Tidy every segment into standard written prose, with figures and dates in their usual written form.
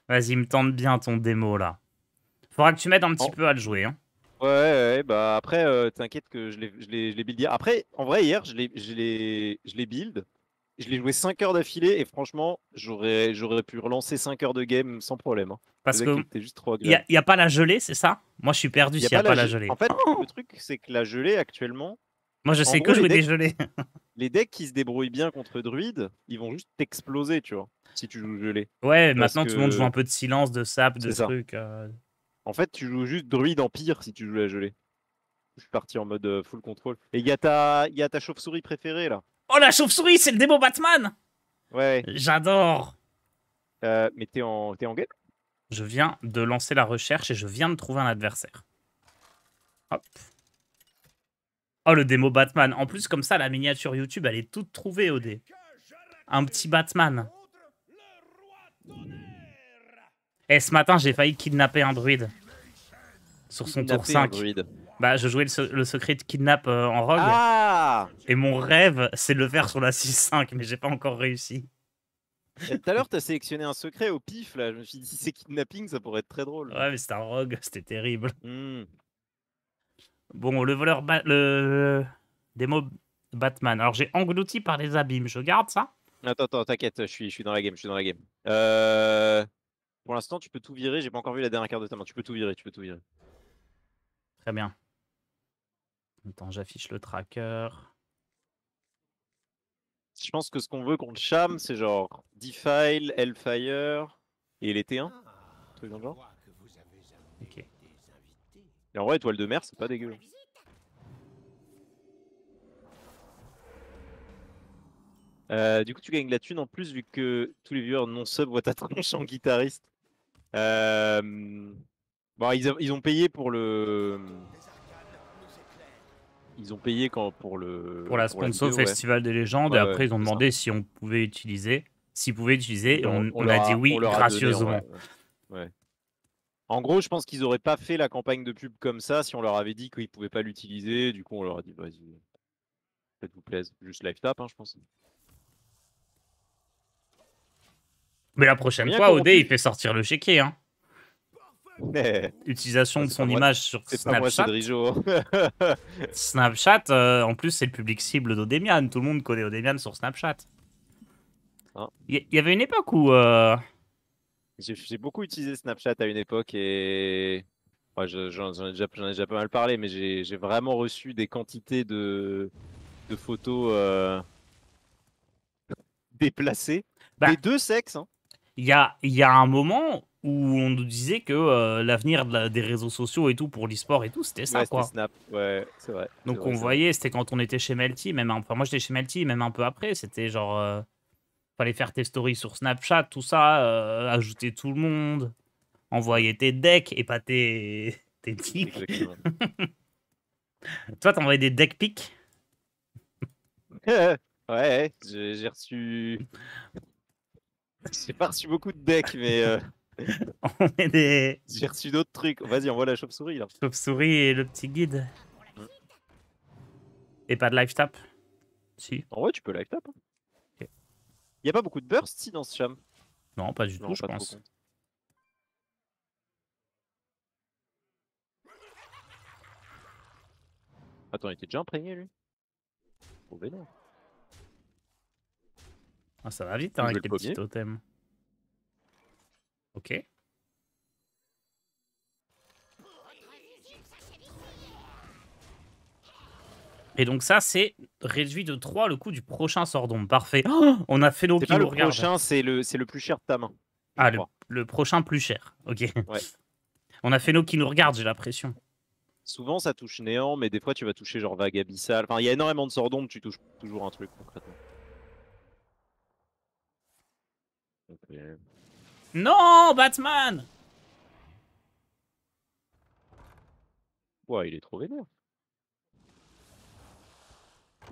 Vas-y, me tente bien ton démo là. Faudra que tu m'aides un petit En- peu à le jouer. Hein. Ouais, bah après, t'inquiète que je l'ai build hier. Après, en vrai, hier, je l'ai build. Je l'ai joué 5 heures d'affilée et franchement, j'aurais pu relancer 5 heures de game sans problème. Hein. Le Parce deck que était juste trop y a, agréable. y a pas la gelée, c'est ça? Moi, je suis perdu Il y a s'il y a pas pas la la En gelée. fait, le Oh, truc, c'est que la gelée actuellement, moi, je en sais que gros, jouer des gelées. les decks qui se débrouillent bien contre druide, ils vont juste t'exploser, tu vois, si tu joues gelée. Ouais, Parce maintenant tout le monde joue un que peu de silence, de sap, de c'est ça. trucs. En fait, tu joues juste druide en pire si tu joues la gelée. Je suis parti en mode full control. Et il y a ta chauve-souris préférée là. Oh, la chauve-souris, c'est le démo Batman! Ouais. J'adore! Mais t'es en game? Je viens de lancer la recherche et je viens de trouver un adversaire. Hop. Oh, le démo Batman. En plus, comme ça, la miniature YouTube, elle est toute trouvée, OD. Un petit Batman. Et ce matin, j'ai failli kidnapper un druide. Sur son tour Kidnapper un 5. druide. Bah, je jouais le secret de kidnap en rogue. Ah! Et mon rêve, c'est de le faire sur la 6-5, mais j'ai pas encore réussi. Tout à l'heure, t'as sélectionné un secret au pif là. Je me suis dit, si c'est kidnapping, ça pourrait être très drôle. Ouais, mais c'était un rogue, c'était terrible. Hmm. Bon, le voleur... le démo Batman. Alors, j'ai englouti par les abîmes. Je garde ça? Attends, t'inquiète, je suis dans la game, je suis dans la game. Pour l'instant, tu peux tout virer. J'ai pas encore vu la dernière carte de ta main. Tu peux tout virer, tu peux tout virer. Très bien. Attends, j'affiche le tracker. Je pense que ce qu'on veut contre Cham, c'est genre Defile, Hellfire et les T1. Truc dans le genre. Ok. Et en vrai, étoile de mer, c'est pas dégueu. Du coup, tu gagnes de la thune en plus, vu que tous les viewers non-sub voient ta tronche en guitariste. Bon, ils ont payé pour le. Ils ont payé Pour la pour la sponsor vidéo, ouais. Festival des légendes, et Ouais, après, ils ont c'est ça. demandé si on pouvait utiliser. S'ils pouvaient utiliser, et On on a dit on oui, leur a donné en vrai. gracieusement. Ouais. En gros, je pense qu'ils auraient pas fait la campagne de pub comme ça si on leur avait dit qu'ils pouvaient pas l'utiliser. Du coup, on leur a dit, vas-y, faites-vous plaisir. Juste live tap, hein, je pense. Mais la prochaine Rien fois, OD, il corrompu. fait sortir le chéquier. Hein. Utilisation Ah, de son image sur c'est pas moi, c'est Snapchat. Drijo. Snapchat, en plus, c'est le public cible d'Odemian. Tout le monde connaît Odemian sur Snapchat. Hein, Il y avait une époque où... j'ai beaucoup utilisé Snapchat à une époque et ouais, j'en ai déjà pas mal parlé, mais j'ai vraiment reçu des quantités de photos déplacées bah, des deux sexes. Hein. il y a un moment où on nous disait que l'avenir des réseaux sociaux et tout pour l'e-sport et tout, c'était ça, Ouais, c'était quoi. Snap. Ouais, c'est vrai, c'est Donc vrai, on c'est vrai. voyait, c'était quand on était chez Melty, même enfin moi j'étais chez Melty, même un peu après, c'était genre fallait faire tes stories sur Snapchat, tout ça, ajouter tout le monde, Mm, envoyer tes decks et pas tes tics. exactement. Toi t'envoyais des deck pics. Ouais, j'ai reçu. J'ai pas reçu beaucoup de decks, mais On met des j'ai reçu d'autres trucs. Vas-y, envoie la chauve-souris là. chauves-souris et le petit guide. Mm. Et pas de live tap. Si. En vrai, tu peux live tap. Hein. Ok. Y a pas beaucoup de burst si dans ce cham. Non, pas du Je me tout, rends je pas trop pense. compte. Attends, il était déjà imprégné lui. Oh, vénère. Ah, ça va vite hein, Faut jouer avec le les petits pommier. totems. Ok. Et donc ça, c'est réduit de 3 le coût du prochain sordon. Parfait. Oh, on a Fellow C'est qui pas nous le regarde. prochain, c'est le plus cher de ta main, je Ah, crois. le prochain plus cher. Ok. Ouais. On a Fellow qui nous regarde, j'ai l'impression. Souvent, ça touche néant, mais des fois, tu vas toucher genre vague abyssale. Enfin, il y a énormément de sorts d'ombre, tu touches toujours un truc concrètement. Ok. Non, Batman. Ouais, il est trop vénère.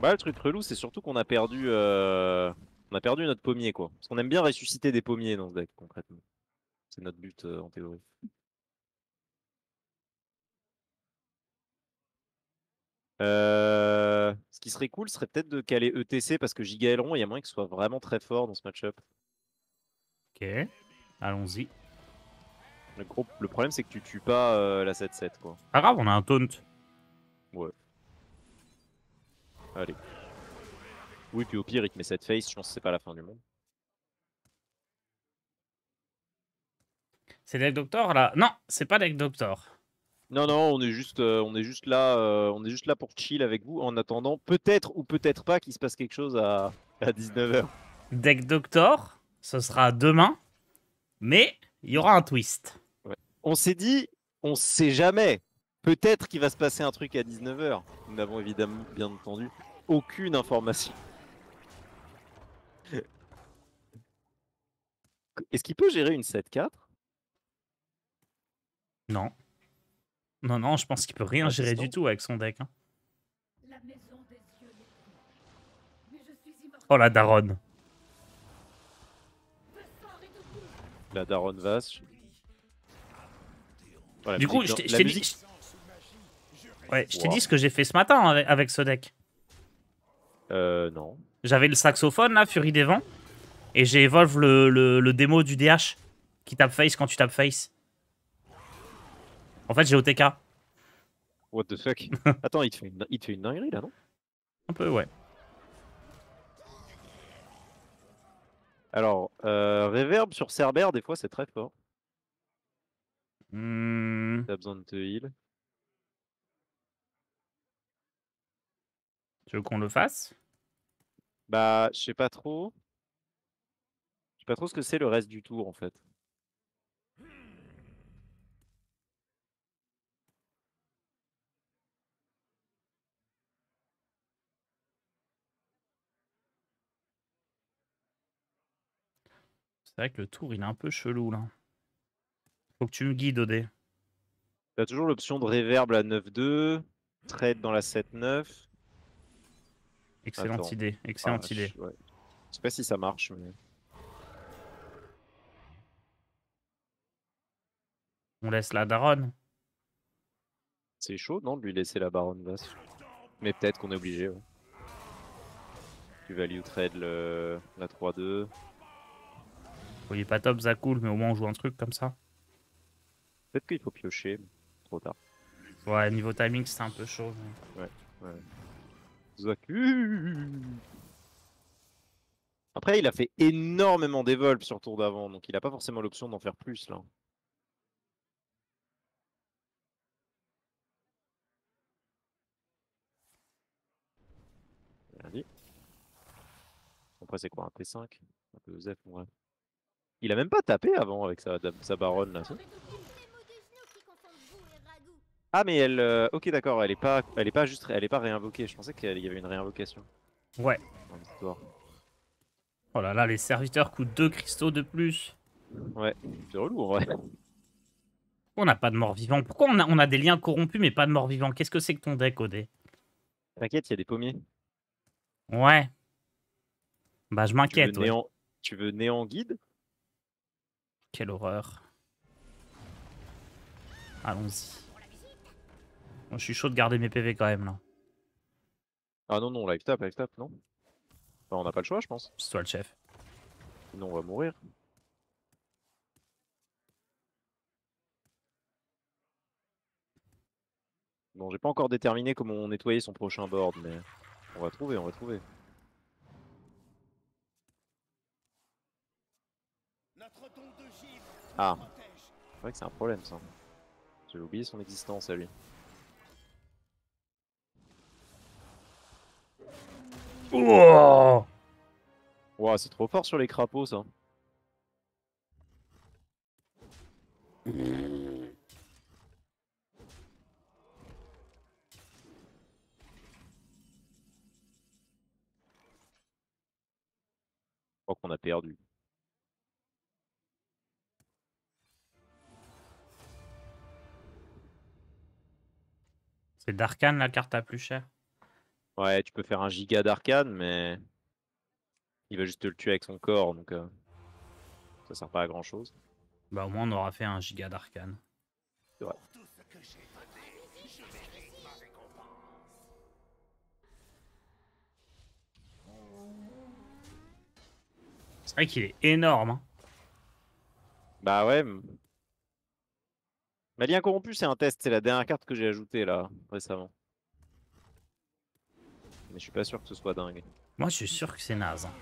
Bah, le truc relou, c'est surtout qu'on a perdu notre pommier, quoi. Parce qu'on aime bien ressusciter des pommiers dans ce deck, concrètement. C'est notre but en théorie. Ce qui serait cool serait peut-être de caler ETC parce que Giga Aileron, il y a moyen qu'il soit vraiment très fort dans ce match-up. Ok. Allons-y. Le problème, c'est que tu tues pas la 7-7, quoi. Pas grave, on a un taunt. Ouais. Allez. Oui, puis au pire, il te met cette face, je pense que c'est pas la fin du monde. C'est Deck Doctor là? Non, c'est pas Deck Doctor. Non, non, on est juste là, pour chill avec vous en attendant peut-être ou peut-être pas qu'il se passe quelque chose à 19h. Deck Doctor, ce sera demain, mais il y aura un twist. Ouais. On s'est dit, on sait jamais. Peut-être qu'il va se passer un truc à 19h. Nous n'avons évidemment, bien entendu, aucune information. Est-ce qu'il peut gérer une 7-4? Non. Non, non, je pense qu'il peut rien À gérer du distance? tout avec son deck. Hein. Oh la daronne. La Daronne Vache. Voilà, Du coup, je la t'ai musique. dit... Ouais, je t'ai Wow. dit ce que j'ai fait ce matin avec ce deck. Non. J'avais le saxophone là, Furie des Vents, et j'ai évolve le démo du DH qui tape face quand tu tapes face. En fait, j'ai OTK. What the fuck? Attends, il te fait une dinguerie là, non? Un peu, ouais. Alors, Reverb sur Cerber, des fois, c'est très fort. Hmm, T'as besoin de te heal. Tu veux qu'on le fasse? Bah, je sais pas trop. Je sais pas trop ce que c'est le reste du tour en fait. C'est vrai que le tour, il est un peu chelou là. Faut que tu me guides, Odé. T'as toujours l'option de Reverb à 9-2, Trade dans la 7-9. Excellente Attends. idée, Ah, excellente idée. ouais. Je sais pas si ça marche, mais. On laisse la daronne. C'est chaud, non, de lui laisser la baronne basse. Mais peut-être qu'on est obligé, ouais. Tu value trade la 3-2. Bon, il est pas top, ça cool, mais au moins on joue un truc comme ça. Peut-être qu'il faut piocher, mais trop tard. Ouais, niveau timing, c'est un peu chaud. Ouais, ouais. Zaku. Après, il a fait énormément d'évolves sur tour d'avant, donc il a pas forcément l'option d'en faire plus là. Bien dit. Après, c'est quoi un P5? Un peu Zef, ouais. Il a même pas tapé avant avec sa baronne là, si. Ah, mais elle. Ok, d'accord, elle est pas réinvoquée. Je pensais qu'il y avait une réinvocation Ouais. dans l'histoire. Oh là là, les serviteurs coûtent 2 cristaux de plus. Ouais, c'est relou en vrai. On n'a pas de mort-vivant. Pourquoi on a des liens corrompus mais pas de mort-vivant? Qu'est-ce que c'est que ton deck, Odé? T'inquiète, il y a des pommiers. Ouais. Bah, je Tu veux m'inquiète, ouais. néant, tu veux néant guide? Quelle horreur. Allons-y. Bon, je suis chaud de garder mes PV quand même, là. Ah non, non, live tap, non? Enfin, on n'a pas le choix, je pense. C'est toi le chef. Sinon, on va mourir. Bon, j'ai pas encore déterminé comment nettoyer son prochain board, mais on va trouver, on va trouver. Ah, c'est vrai que c'est un problème ça. J'ai oublié son existence à lui. Oh, Ouah, c'est trop fort sur les crapauds ça. Je crois qu'on a perdu. c'est Darkan, la carte la plus chère. Ouais, tu peux faire un giga d'arcane, mais il va juste te le tuer avec son corps, donc ça sert pas à grand chose. Bah, au moins, on aura fait un giga d'arcane. C'est vrai. C'est vrai qu'il est énorme. Hein. Bah ouais. Malien corrompu, c'est un test. C'est la dernière carte que j'ai ajoutée là récemment. Mais je suis pas sûr que ce soit dingue. Moi, je suis sûr que c'est naze. Hein.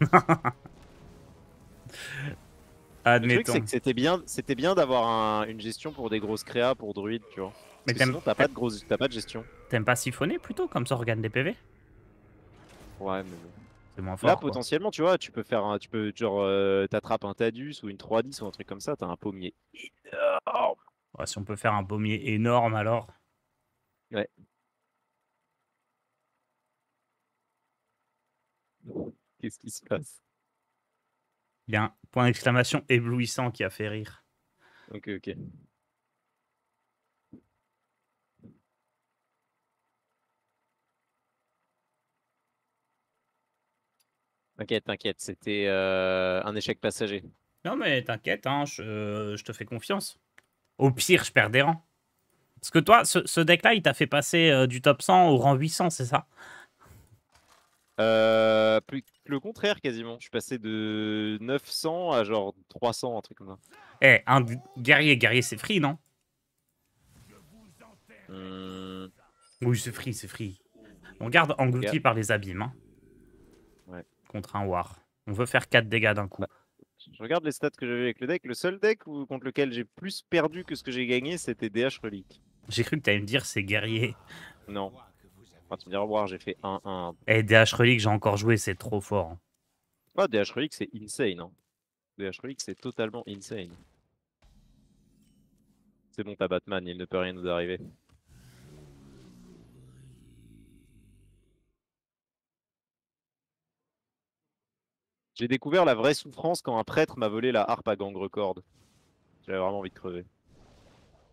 Le truc, c'est Admettons. que c'était bien d'avoir une gestion pour des grosses créas pour druide, tu vois. Parce Mais que sinon, t'as pas de gestion. t'aimes pas siphonner plutôt? Comme ça, on regagne des PV? Ouais, mais bon. C'est moins Là, fort, quoi. potentiellement, tu vois, tu peux faire tu peux, genre, t'attrapes un Tadus ou une 3-10 ou un truc comme ça, t'as un pommier énorme. Ouais, si on peut faire un pommier énorme, alors. Ouais. Qu'est-ce qui se passe? Il y a un point d'exclamation éblouissant qui a fait rire. Ok, ok. T'inquiète, t'inquiète, c'était un échec passager. Non, mais t'inquiète, hein, je te fais confiance. Au pire, je perds des rangs. Parce que toi, ce deck-là, il t'a fait passer du top 100 au rang 800, c'est ça? Plus le contraire, quasiment. Je suis passé de 900 à genre 300, un truc comme ça. Eh, un guerrier, c'est free, non? Hmm, Oui, c'est free, c'est free. On garde englouti ok. par les abîmes, hein, Ouais. contre un war. On veut faire 4 dégâts d'un coup. Bah, je regarde les stats que j'avais avec le deck. Le seul deck contre lequel j'ai plus perdu que ce que j'ai gagné, c'était DH Relic. J'ai cru que t'allais me dire c'est guerrier. Non. Enfin, tu me diras, voir, j'ai fait 1-1. Eh, DH Relic, j'ai encore joué, c'est trop fort. Hein. Ah, DH Relic, c'est insane. Hein. DH Relic, c'est totalement insane. C'est bon, t'as Batman, il ne peut rien nous arriver. J'ai découvert la vraie souffrance quand un prêtre m'a volé la harpe à gang record. J'avais vraiment envie de crever.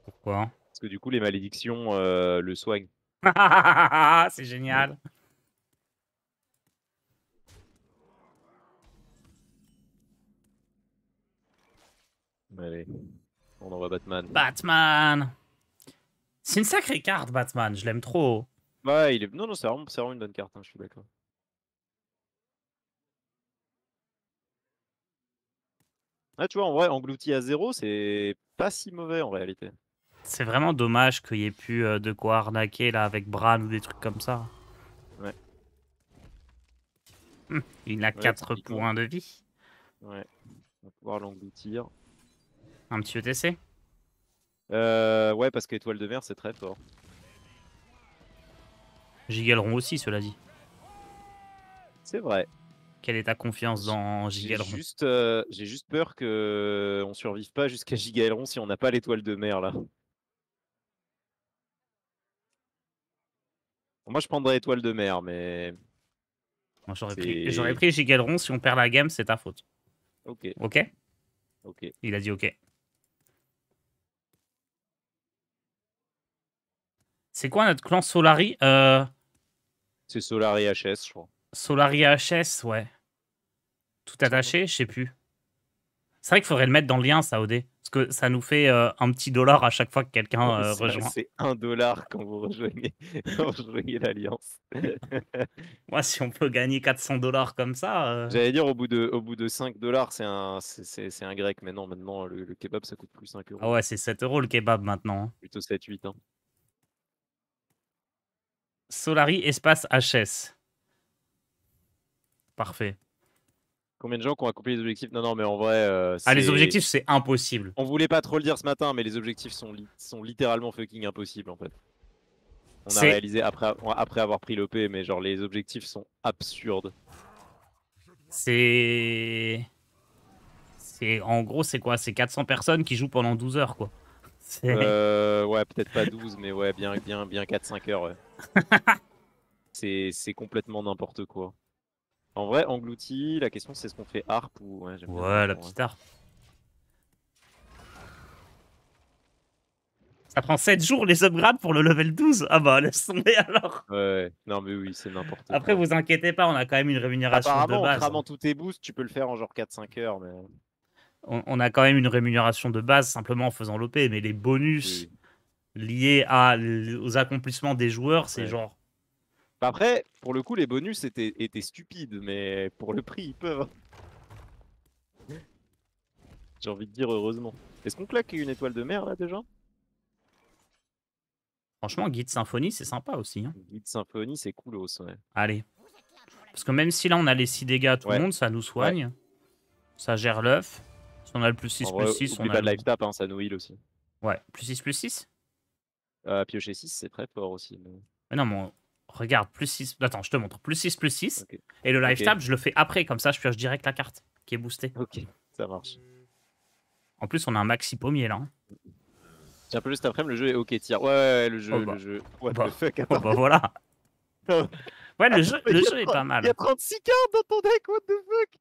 Pourquoi? Parce que du coup, les malédictions le soignent. C'est génial. Allez, on envoie Batman. Batman. C'est une sacrée carte, Batman. Je l'aime trop. Ouais, il est... Non, non, c'est vraiment une bonne carte, hein, je suis d'accord. Ah, tu vois, en vrai, englouti à 0, c'est pas si mauvais en réalité. C'est vraiment dommage qu'il y ait plus de quoi arnaquer là avec Bran ou des trucs comme ça. Ouais, Il a ouais, 4 typiquement. points de vie. Ouais, on va pouvoir l'engloutir. Un petit ETC. Ouais, parce qu'étoile de mer, c'est très fort. Gigaleron aussi, cela dit. C'est vrai. Quelle est ta confiance dans Gigaleron? J'ai juste peur que on survive pas jusqu'à Gigaelron si on n'a pas l'étoile de mer là. Moi, je prendrais étoile de mer, mais Moi, j'aurais c'est pris Gigaleron. Si on perd la game, c'est ta faute. ok, Ok? ok. Il a dit ok. C'est quoi notre clan Solari? C'est Solar et HS, je crois. Solari HS, ouais. Tout attaché, je sais plus. C'est vrai qu'il faudrait le mettre dans le lien, ça, OD. Parce que ça nous fait un petit dollar à chaque fois que quelqu'un rejoint. C'est 1 $ quand vous rejoignez, quand vous rejoignez l'Alliance. Moi, si on peut gagner 400 dollars comme ça. J'allais dire au bout de 5 $, c'est un grec, mais non, maintenant le kebab ça coûte plus 5 Ah euros. ouais, c'est 7 euros le kebab maintenant. Hein. Plutôt 7-8. Hein. Solari espace HS. Parfait. Combien de gens qui ont accompli les objectifs? Non, non, mais en vrai, Ah, les c'est. objectifs, c'est impossible. On voulait pas trop le dire ce matin, mais les objectifs sont littéralement fucking impossibles en fait. On a C'est. réalisé après avoir pris l'OP, mais genre les objectifs sont absurdes. C'est. En gros, c'est quoi? C'est 400 personnes qui jouent pendant 12 heures, quoi. Ouais, peut-être pas 12, mais ouais, bien 4-5 heures. Ouais. C'est complètement n'importe quoi. En vrai, englouti, la question c'est est-ce qu'on fait harpe ou. Ouais, j'aime bien Ouais, harpe la en vrai. petite harpe. Ça prend 7 jours les upgrades pour le level 12. Ah bah, laisse tomber alors. Ouais, non mais oui, c'est n'importe Après, quoi. vous inquiétez pas, on a quand même une rémunération de Apparemment, en base. cramant tous tes boosts, tu peux le faire en genre 4-5 heures, mais. On a quand même une rémunération de base simplement en faisant l'OP, mais les bonus Oui, liés aux accomplissements des joueurs, c'est ouais. genre. Après, pour le coup, les bonus étaient stupides, mais pour le prix, ils peuvent. J'ai envie de dire heureusement. Est-ce qu'on claque une étoile de mer là déjà? Franchement, Guide Symphonie, c'est sympa aussi. Hein. Guide Symphonie, c'est coolos, ouais. Allez. Parce que même si là, on a les 6 dégâts à tout le Ouais, monde, ça nous ouais. soigne. Ça gère l'œuf. Si on a le plus 6, En plus vrai, 6, on oublie a pas de le... life tap, hein, ça nous heal aussi. Ouais, plus 6, plus 6. Piocher 6, c'est très fort aussi. Mais non, mais regarde, plus 6... Attends, je te montre. Plus 6, plus 6. Ok, Et le life ok, tap, je le fais après. Comme ça, je pioche direct la carte qui est boostée. ok, ça marche. En plus, on a un maxi pommier, là. Hein. Tiens, un peu juste après, le jeu est ok tir. Ouais, le Oh jeu, bah. le jeu. What Bah. the fuck, Oh attends. bah voilà. Ouais, le jeu, Mais le jeu est pas il y a mal. 36 cartes dans ton deck, what the fuck?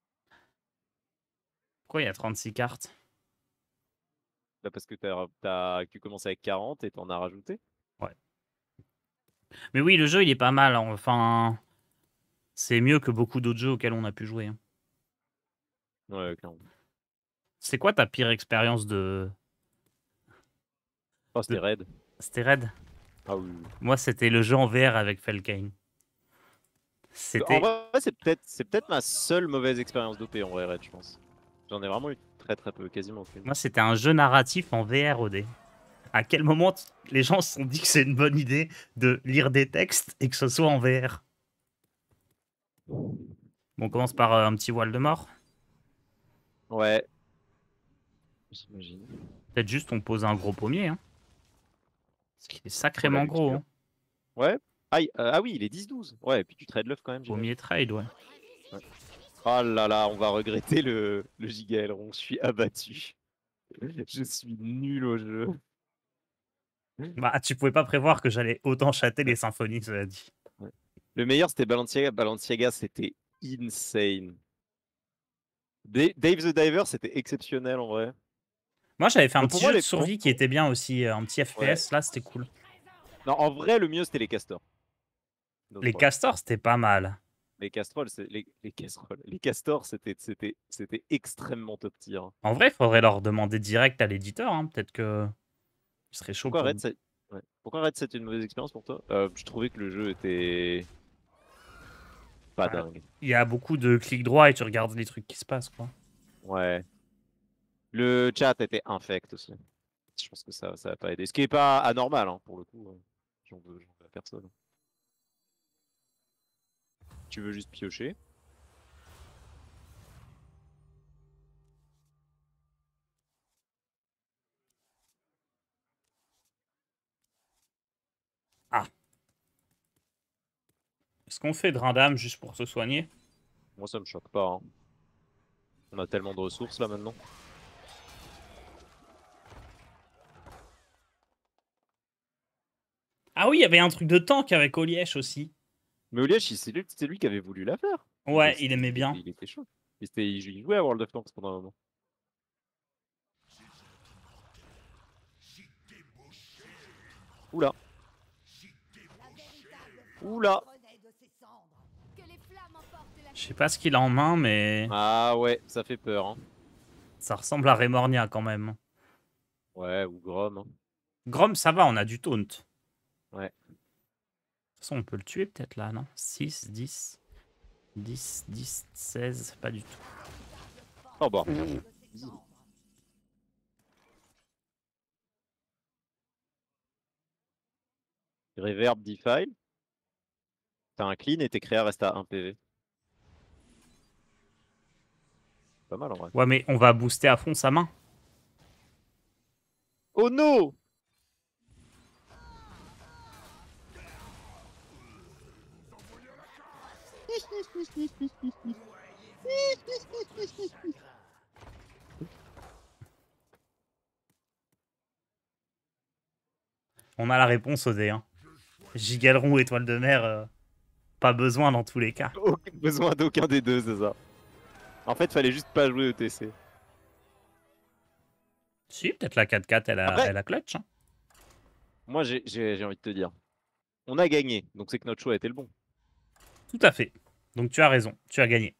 Pourquoi il y a 36 cartes? Bah parce que tu commences avec 40 et t'en as rajouté. Ouais. Mais oui, le jeu, il est pas mal. Enfin, c'est mieux que beaucoup d'autres jeux auxquels on a pu jouer. Hein. Ouais, clairement. C'est quoi ta pire expérience de... Oh, c'était raid. C'était Red? Ah oui. Moi, c'était le jeu en VR avec Felkane. En C'était... vrai, c'est peut-être ma seule mauvaise expérience d'OP en vrai raid, je pense. J'en ai vraiment eu très très peu, quasiment aucune. Moi, c'était un jeu narratif en VR OD. À quel moment les gens se sont dit que c'est une bonne idée de lire des textes et que ce soit en VR? Bon, on commence par un petit voile de mort. Ouais. J'imagine. Peut-être juste on pose un gros pommier. Hein. Parce qu'il est Oh, la sacrément gros. luxure. Hein. Ouais. Ah oui, il est 10-12. Ouais, et puis tu trades l'œuf quand même, j'imagine. Pommier trade, ouais. Ouais. Oh là là, on va regretter le giga aileron. Je suis abattu. Je suis nul au jeu. Bah, tu pouvais pas prévoir que j'allais autant chatter les Ouais. symphonies, cela dit. Ouais. Le meilleur, c'était Balenciaga. Balenciaga, c'était insane. Dave the Diver, c'était exceptionnel en vrai. Moi, j'avais fait un Bon, petit pour moi, jeu de survie qui était bien aussi, un petit Ouais. FPS, là, c'était cool. Non, en vrai, le mieux, c'était les castors. Les castors, c'était pas mal. Les casseroles, les casseroles. Les castors, c'était extrêmement top tier. En vrai, il faudrait leur demander direct à l'éditeur, hein. Peut-être que il serait chaud Pourquoi pour... Red, ouais. Pourquoi Red, c'était une mauvaise expérience pour toi? Je trouvais que le jeu était pas Bah, dingue. il y a beaucoup de clics droits et tu regardes les trucs qui se passent, quoi. Ouais. Le chat était infect aussi. Je pense que ça va pas aider. Ce qui est pas anormal, hein, pour le coup. J'en veux à personne. Tu veux juste piocher. Ah. Est-ce qu'on fait drain d'âme juste pour se soigner? Moi, ça me choque pas. Hein. On a tellement de ressources là maintenant. Ah oui, il y avait un truc de tank avec Olièche aussi. Mais Oliège, c'est lui qui avait voulu la faire. Ouais, il aimait bien. Il était chaud. Il jouait à World of Tanks pendant un moment. Oula. Oula. Je sais pas ce qu'il a en main, mais Ah ouais, ça fait peur. Hein. ça ressemble à Remornia quand même. Ouais, ou Grom. Hein. Grom, ça va, on a du taunt. Ouais. De toute façon, on peut le tuer peut-être là, non? 6, 10, 10, 10, 16, pas du tout. Oh bah. Reverb Defile. T'as un clean et tes créas restent à 1 PV. Pas mal en vrai. Ouais, mais on va booster à fond sa main. Oh no! On a la réponse au dé. Hein. Gigaleron ou étoile de mer, pas besoin dans tous les cas. Aucun besoin d'aucun des deux, c'est ça. En fait, fallait juste pas jouer ETC. Si, peut-être la 4-4, elle a clutch. Hein. Moi, j'ai envie de te dire. On a gagné, donc c'est que notre choix était le bon. Tout à fait. Donc tu as raison, tu as gagné.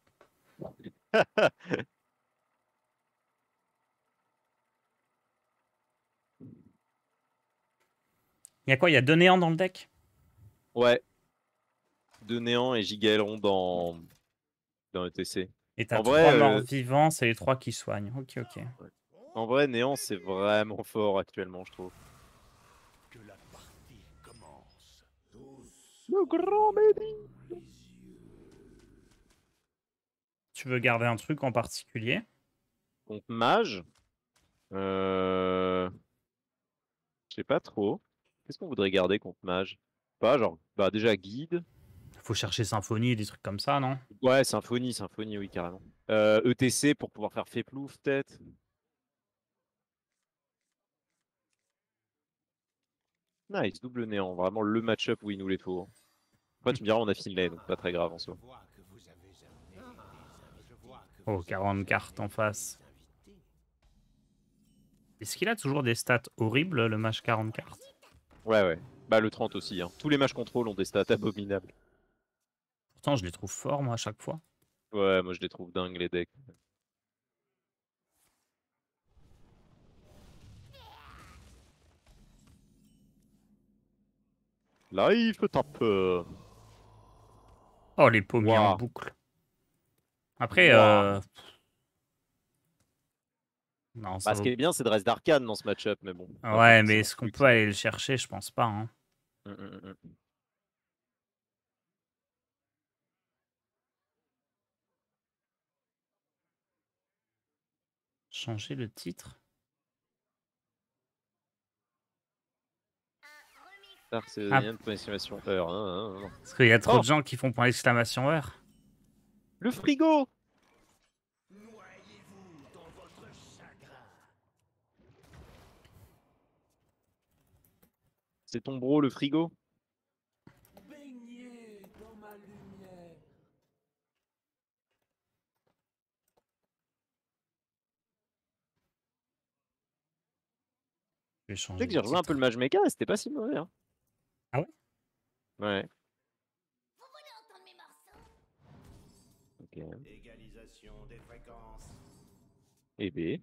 Il y a quoi? Il y a 2 néants dans le deck? Ouais. 2 néants et giga aileron dans ETC. Et t'as En 3 vrai, morts vivants, c'est les 3 qui soignent. Ok, ok. Ouais. En vrai, Néant, c'est vraiment fort actuellement, je trouve. Que la partie commence. Le grand Mehdi. Tu veux garder un truc en particulier? Contre Mage. Je sais pas trop. Qu'est-ce qu'on voudrait garder contre Mage? Pas genre, bah déjà guide. Faut chercher symphonie, des trucs comme ça, non? Ouais, Symphonie, oui, carrément. ETC pour pouvoir faire Féplouf, peut-être. Nice, double néant. Vraiment le match-up où il nous les faut. Après, tu me diras, on a Finlay, donc pas très grave en soi. Oh, 40 cartes en face. Est-ce qu'il a toujours des stats horribles, le match 40 cartes? Ouais, ouais. Bah, le 30 aussi. Hein. Tous les matchs contrôle ont des stats abominables. Pourtant, je les trouve forts, moi, à chaque fois. Ouais, moi je les trouve dingues, les decks. Life tape. Oh, les pommiers en Waouh. boucle. Après, Waouh. non, ça Bah, ce qui vaut... est bien, c'est de reste d'arcane dans ce match-up, mais bon. On va pas Ouais, mais forcément est-ce qu'on plus que peut ça. aller le chercher? Je pense pas, hein. Hum, hum, hum. Changer le titre? Dark Ah, Céréalienne, point d'exclamation heure. parce qu'il y a trop Oh, de gens qui font point d'exclamation heure. le frigo! Noyez-vous dans votre chagrin. C'est ton bro, le frigo? Baignez dans ma lumière. Je vais Tu changer sais que le j'ai rejoint un peu titre. le match méca et c'était pas si mauvais. Hein. Ah ouais? Ouais. Ok. Égalisation des fréquences. Et B.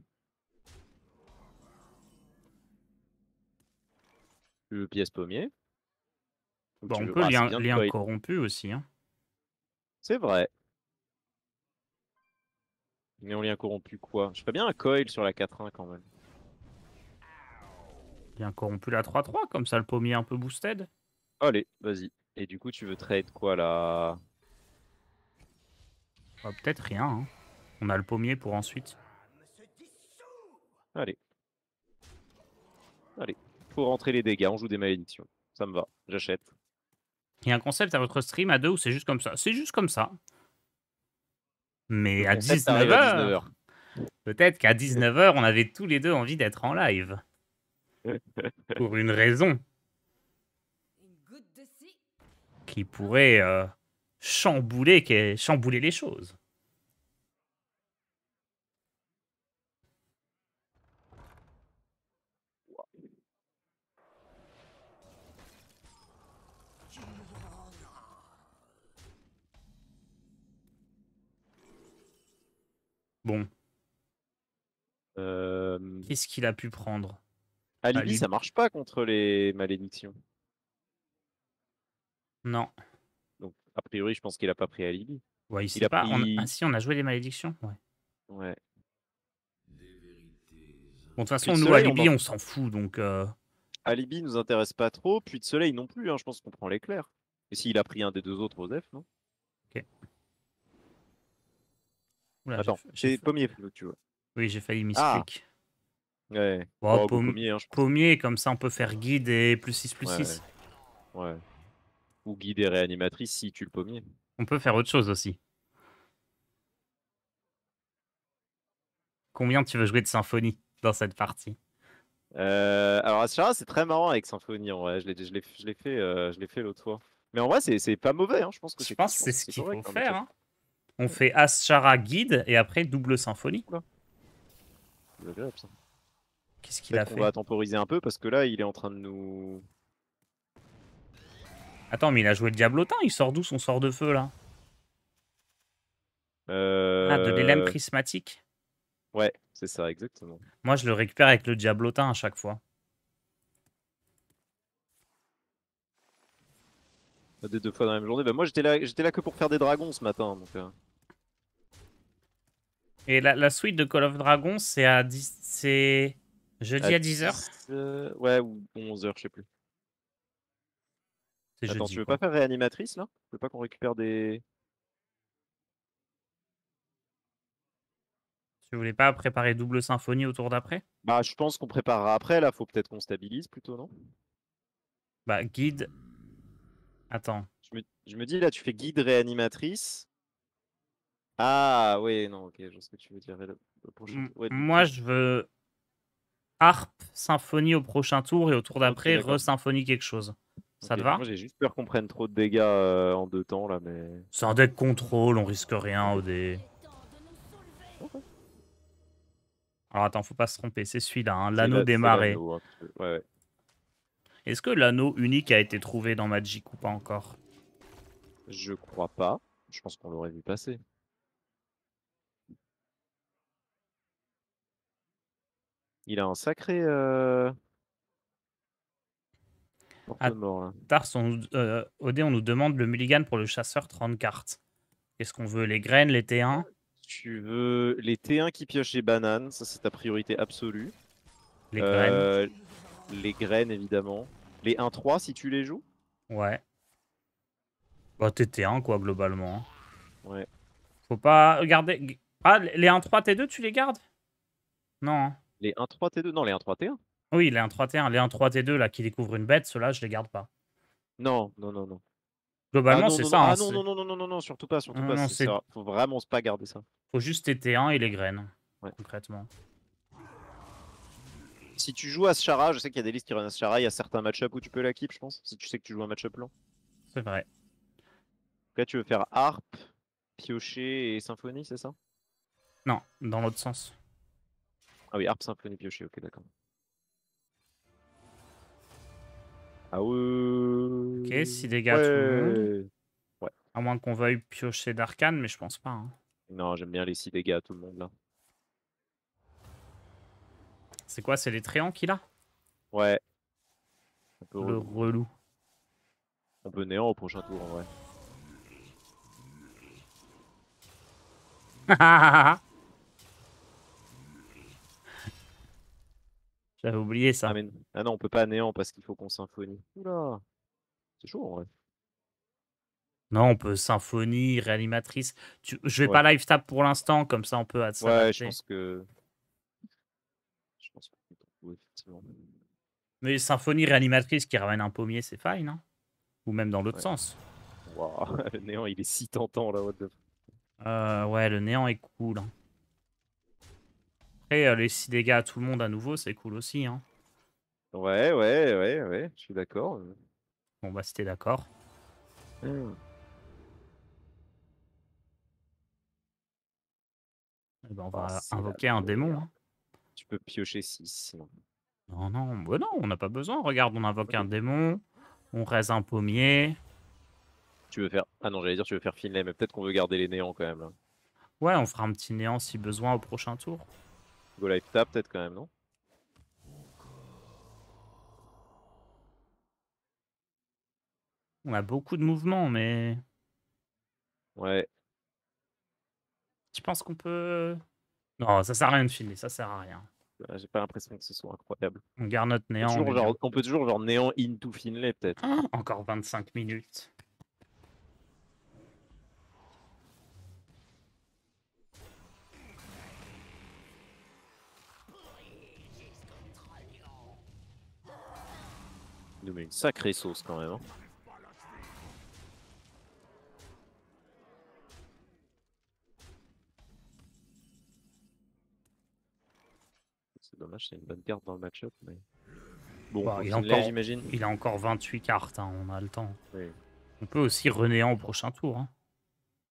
Le pièce pommier. Ou Bon, tu on veux. peut Ah, c'est lien, bien de lien coil. corrompu aussi, hein. C'est vrai. Mais on lien corrompu quoi? Je ferais bien un coil sur la 4-1 quand même. Lien corrompu la 3-3, comme ça le pommier un peu boosted. Allez, vas-y. Et du coup, tu veux trade quoi là? Bah, peut-être rien, hein. On a le pommier pour ensuite. Allez. Allez. Faut rentrer les dégâts, on joue des malédictions. Ça me va, j'achète. Il y a un concept à votre stream à deux ou c'est juste comme ça? C'est juste comme ça. Mais Le à concept arrive 19 à 19 heures, peut-être qu'à 19 heures, on avait tous les deux envie d'être en live. h. Pour une raison Une goutte de ci. qui pourrait chambouler les choses. Bon, qu'est-ce qu'il a pu prendre? Alibi, Ali... ça marche pas contre les malédictions. Non. Donc, a priori, je pense qu'il a pas pris Alibi. Ouais, il Il sait a pas. Ah pris. si, on a joué les malédictions. Ouais. Ouais. Bon, de toute Puis façon, de nous, soleil, Alibi, on s'en fout. Donc, Alibi nous intéresse pas trop. Puis de soleil non plus, hein. Je pense qu'on prend l'éclair. Et s'il a pris un des deux autres Osef, non? ok. Oula, Attends, c'est pommier, tu vois. Oui, j'ai failli Ah, misclick. ouais. Bon, Oh, beau pommier, hein, je pense. pommier, comme ça, on peut faire guide et plus 6, plus Ouais, 6. ouais. Ou guide et réanimatrice si tu le pommier. On peut faire autre chose aussi. Combien tu veux jouer de symphonie dans cette partie? Alors Ashara, c'est très marrant avec Symphonie en vrai. Je l'ai fait l'autre fois. Mais en vrai, c'est pas mauvais. Hein. Je pense que Je pense que c'est ce c'est qu'il correct. faut Hein, faire. match-up. Hein. On fait As-Shara guide et après double symphonie. Oula, c'est agréable, ça. Qu'est-ce qu'il a Peut-être qu'on fait? va temporiser un peu parce que là, il est en train de nous. Attends, mais il a joué le Diablotin. Il sort d'où son sort de feu là? Ah, de l'élème Euh... prismatique. Ouais, c'est ça, exactement. Moi, je le récupère avec le Diablotin à chaque fois. Des deux fois dans la même journée. Bah, moi, j'étais là que pour faire des dragons ce matin. Donc, Et la suite de Call of Dragons, c'est à 10... C'est jeudi à 10h? 10, ouais, ou 11h, je sais plus. C'est Attends, jeudi, tu veux quoi. pas faire réanimatrice là? Tu veux pas qu'on récupère des. Tu voulais pas préparer double symphonie au tour d'après? Bah, je pense qu'on préparera après là, faut peut-être qu'on stabilise plutôt, non? Bah, guide. Attends. Je me dis là, tu fais guide réanimatrice. Ah, ouais, non, ok, je vois ce que tu veux dire. Le prochain tour. Ouais, Moi, je veux harpe, symphonie au prochain tour et au tour ok, d'après, d'accord. re-symphonie quelque chose. Ça Ok. te va? Moi, j'ai juste peur qu'on prenne trop de dégâts en 2 temps là, mais. C'est un deck contrôle, on risque rien au dé. Ok. Alors attends, faut pas se tromper, c'est celui-là, hein, l'anneau C'est démarré. l'anneau, hein, ouais, ouais. Est-ce que l'anneau unique a été trouvé dans Magic ou pas encore? Je crois pas. Je pense qu'on l'aurait vu passer. Il a un sacré Ah, porte-mort là. Tars, au dé, on nous demande le mulligan pour le chasseur 30 cartes. Qu'est-ce qu'on veut? Les graines, les T1? Tu veux les T1 qui piochent les bananes, ça c'est ta priorité absolue. Les graines? Euh, les graines évidemment. Les 1-3 si tu les joues. Ouais. Bah, t'es T1, quoi, globalement. Ouais. Faut pas regarder. Ah, les 1-3 T2, tu les gardes? Non, hein. Les 1-3 T2. Non, les 1-3 T1. Oui, les 1-3 T1. Les 1-3 T2, là, qui découvrent une bête, ceux-là, je les garde pas. Non, non, non, non. Ah Globalement, non, c'est non, non. ça, hein, Ah non, non, non, non, non, non, non, surtout pas, surtout pas. non, c'est... Faut vraiment pas garder ça. Faut juste tes T1 et les graines, Ouais. concrètement. Si tu joues à Shara, je sais qu'il y a des listes qui runnent à Shara, il y a certains match-up où tu peux la keep, je pense. Si tu sais que tu joues un match-up lent. C'est vrai. Là, tu veux faire harpe, piocher et symphonie, c'est ça? Non, dans l'autre sens. Ah oui, harpe, symphonie, piocher, ok, d'accord. Ah ouais. Ok, 6 dégâts à tout le monde. Ouais. Ouais. À moins qu'on veuille piocher d'arcane, mais je pense pas, hein. Non, j'aime bien les 6 dégâts à tout le monde là. C'est quoi? C'est les tréants qu'il a? Ouais. Un peu Le relou. relou. On peut néant au prochain tour en vrai. J'avais oublié Ah, ça. mais... ah non, on peut pas néant parce qu'il faut qu'on symphonie. Oula. C'est chaud en vrai. Non, on peut symphonie, réanimatrice. Je vais Ouais. pas live tap pour l'instant, comme ça on peut Ouais, s'adapter. je pense que. Je pense que oui, effectivement. Mais symphonie réanimatrice qui ramène un pommier, c'est fine, hein. Ou même dans l'autre Ouais. sens. Waouh, le néant il est si tentant là, what the... Ouais, le néant est cool, hein. Après, les 6 dégâts à tout le monde à nouveau, c'est cool aussi, hein. Ouais, ouais, ouais, ouais, je suis d'accord. Bon, bah, si t'es d'accord. Hmm. Eh ben, on Oh, va c'est la invoquer un démon, merde. hein. Tu peux piocher 6 sinon. Non, non, bah non, on n'a pas besoin. Regarde, on invoque Ok. un démon, on raise un pommier. Tu veux faire. Ah non, j'allais dire tu veux faire Finlay, mais peut-être qu'on veut garder les néants quand même là. Ouais, on fera un petit néant si besoin au prochain tour. Go live tap peut-être quand même, non? On a beaucoup de mouvements, mais Ouais. je pense qu'on peut... Non, ça sert à rien de filer, ça sert à rien. J'ai pas l'impression que ce soit incroyable. On garde notre On peut néant, on toujours est bien. on peut toujours genre néant into Finlay peut-être. Ah, encore 25 minutes. Il nous met une sacrée sauce quand même, hein. C'est dommage, c'est une bonne carte dans le match-up, mais. Bon, Bah, faut il, a Finlay, encore... j'imagine. il a encore 28 cartes, hein, on a le temps. Oui. On peut aussi renéant au prochain tour, hein.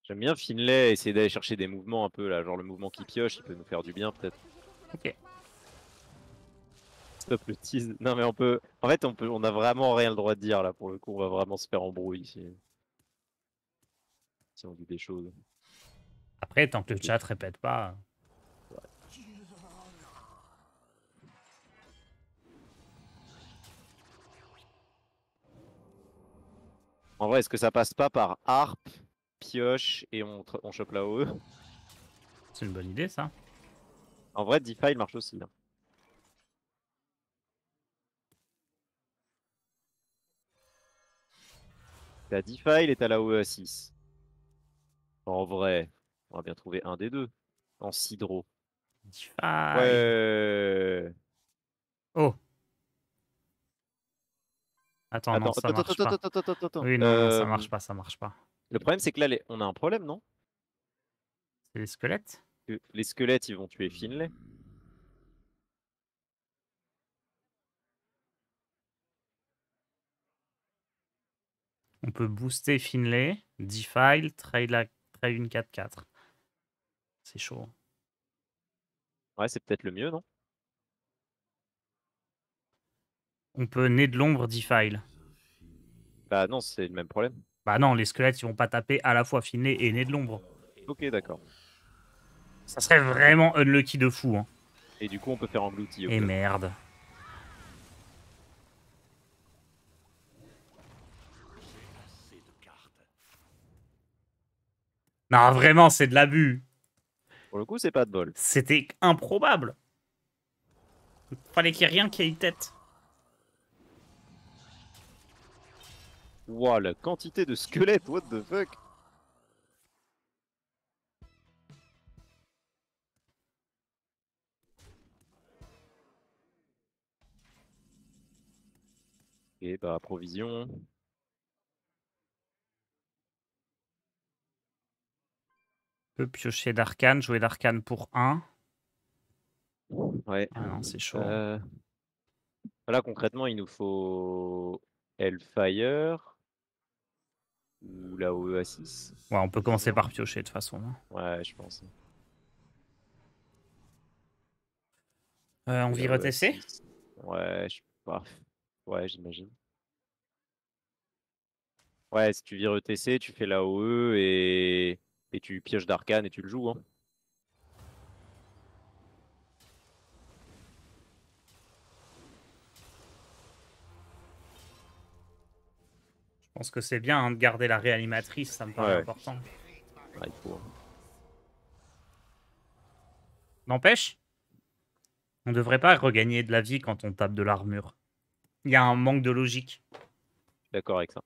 J'aime bien Finlay, essayer d'aller chercher des mouvements un peu là, genre le mouvement qui pioche, il peut nous faire du bien peut-être. Ok. Stop le tease. Non mais on peut. En fait, on a vraiment rien le droit de dire là pour le coup, on va vraiment se faire embrouiller si on dit des choses. Après, tant que le chat répète pas... En vrai, est-ce que ça passe pas par harpe, pioche et on chope la OE? C'est une bonne idée, ça. En vrai, Defile marche aussi. Hein. T'as Defile et t'as la OE à 6. En vrai, on va bien trouver un des deux. En Sidro. Defile. Ouais. Oh. Attends, non, Attends, ça attends, marche attends, pas. attends, attends, attends, attends. Oui, non, non, ça marche pas, ça marche pas. Le problème, c'est que là, on a un problème, non? C'est les squelettes? Que les squelettes, ils vont tuer Finlay. On peut booster Finlay, Defile, Trail une 4-4. C'est chaud. Ouais, c'est peut-être le mieux, non? On peut Nez de l'ombre, Defile. Bah non, c'est le même problème. Bah non, les squelettes, ils vont pas taper à la fois Finlay et Nez de l'ombre. Ok, d'accord. Ça serait vraiment unlucky de fou. Hein. Et du coup, on peut faire englouti. Et merde. Assez de cartes. Non, vraiment, c'est de l'abus. Pour le coup, c'est pas de bol. C'était improbable. Fallait qu'il y ait rien qui ait tête. Ouah, la quantité de squelettes, what the fuck? Et bah, provision. On peut piocher d'arcane, jouer d'arcane pour 1. Ouais. Ah non, c'est chaud. Là, concrètement, il nous faut Hellfire ou la OE à 6. Ouais, on peut commencer par piocher de toute façon. Hein. Ouais, je pense. On Et vit la OE à RTC? 6. Ouais, je sais pas. Ouais, j'imagine. Ouais, si tu vires ETC, tu fais la OE et tu pioches d'arcane et tu le joues. Hein. Je pense que c'est bien hein, de garder la réanimatrice, ça me paraît Ouais. important. Ouais, il faut. N'empêche, on devrait pas regagner de la vie quand on tape de l'armure. Il y a un manque de logique. D'accord avec ça.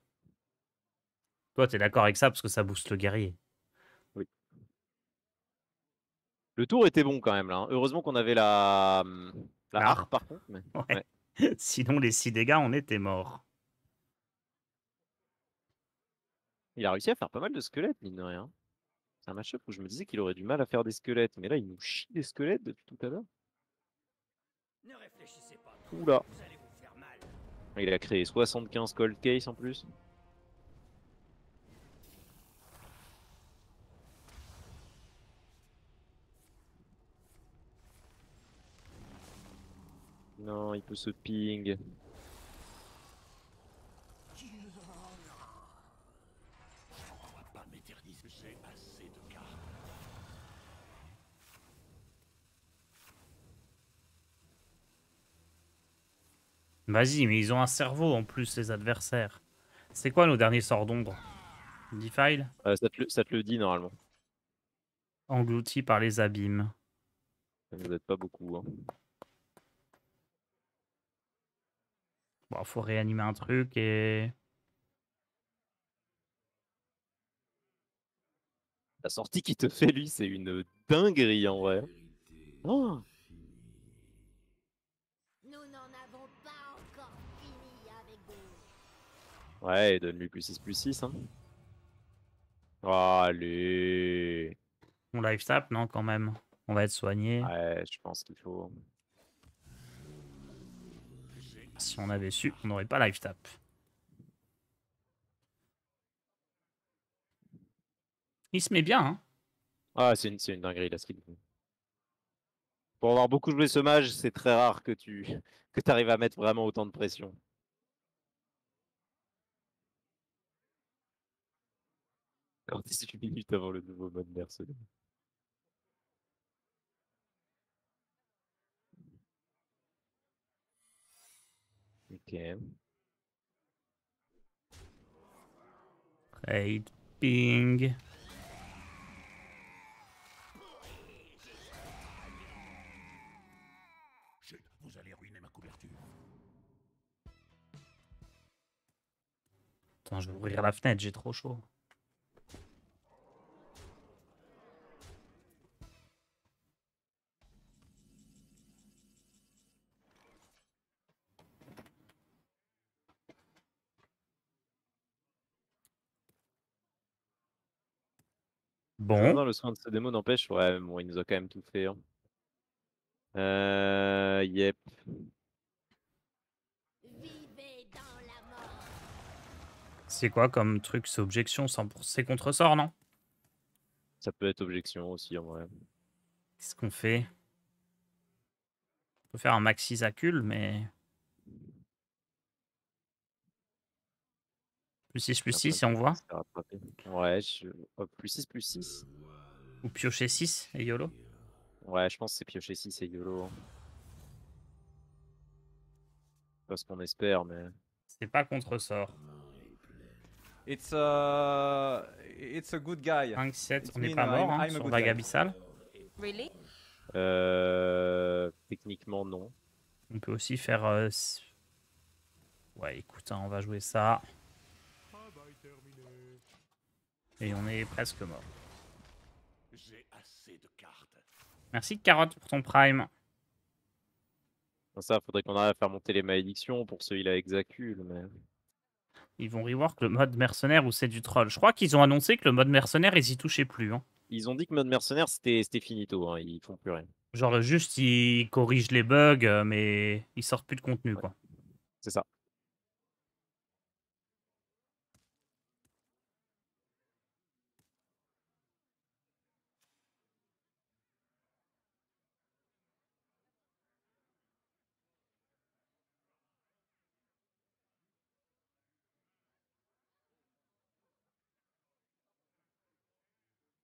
Toi, t'es d'accord avec ça parce que ça booste le guerrier. Oui. Le tour était bon quand même là. Hein. Heureusement qu'on avait la La harpe harpe. par contre. Mais... Ouais. Sinon, les 6 dégâts, on était morts. Il a réussi à faire pas mal de squelettes, mine de rien. C'est un match-up où je me disais qu'il aurait du mal à faire des squelettes. Mais là, il nous chie des squelettes depuis tout à l'heure. Ne réfléchissez pas trop, Oula. vous allez vous faire mal. Il a créé 75 cold case en plus. Non, il peut se ping. On va pas m'éterniser, j'ai assez de cartes. Vas-y, mais ils ont un cerveau en plus, les adversaires. C'est quoi nos derniers sorts d'ombre? Defile? Ça te le dit normalement. Englouti par les abîmes. Ça nous aide pas beaucoup. Hein. Bon, faut réanimer un truc et... La sortie qu'il te fait, lui, c'est une dinguerie en vrai. Oh Nous n'en avons pas encore fini avec vous. ouais, donne-lui plus 6. Hein. Allez. On live tap, non, quand même. On va être soigné. Ouais, je pense qu'il faut. Si on avait su, on n'aurait pas live tap. Il se met bien, hein. Ah, c'est une dinguerie là ce qu'il fait. Pour avoir beaucoup joué ce mage, c'est très rare que tu arrives à mettre vraiment autant de pression. Encore 18 minutes avant le nouveau mode mercenaire. Ok. Trade, ping. vertu. Attends, je vais ouvrir la fenêtre, j'ai trop chaud. Bon, Non, le soin de ce démo n'empêche, ouais, bon, il nous a quand même tout fait. Hein. Yep. Vivez dans la mort. c'est quoi comme truc? C'est objection 100%. C'est contre-sort, non? Ça peut être objection aussi, en vrai. Qu'est-ce qu'on fait? On peut faire un maxi Zacul, mais. Plus 6 et on voit. Ouais, hop, plus 6. Ou piocher 6 et YOLO. Ouais, je pense que c'est piocher 6 et YOLO. Hein. Pas ce qu'on espère, mais. C'est pas contre-sort. It's a good guy. 5, 7, It on n'est mean pas mort I'm hein, a sur good Vague guy. Abyssal. Really? Techniquement, non. On peut aussi faire. Ouais, écoute, hein, on va jouer ça. Et on est presque mort. J'ai assez de cartes. Merci Carotte pour ton prime. Ça, faudrait qu'on arrive à faire monter les malédictions pour celui-là Exacul, mais. Ils vont rework le mode mercenaire ou c'est du troll. Je crois qu'ils ont annoncé que le mode mercenaire, ils y touchaient plus. Hein. Ils ont dit que mode mercenaire, c'était finito, hein, ils font plus rien. Genre juste, ils corrigent les bugs, mais ils sortent plus de contenu, quoi. C'est ça.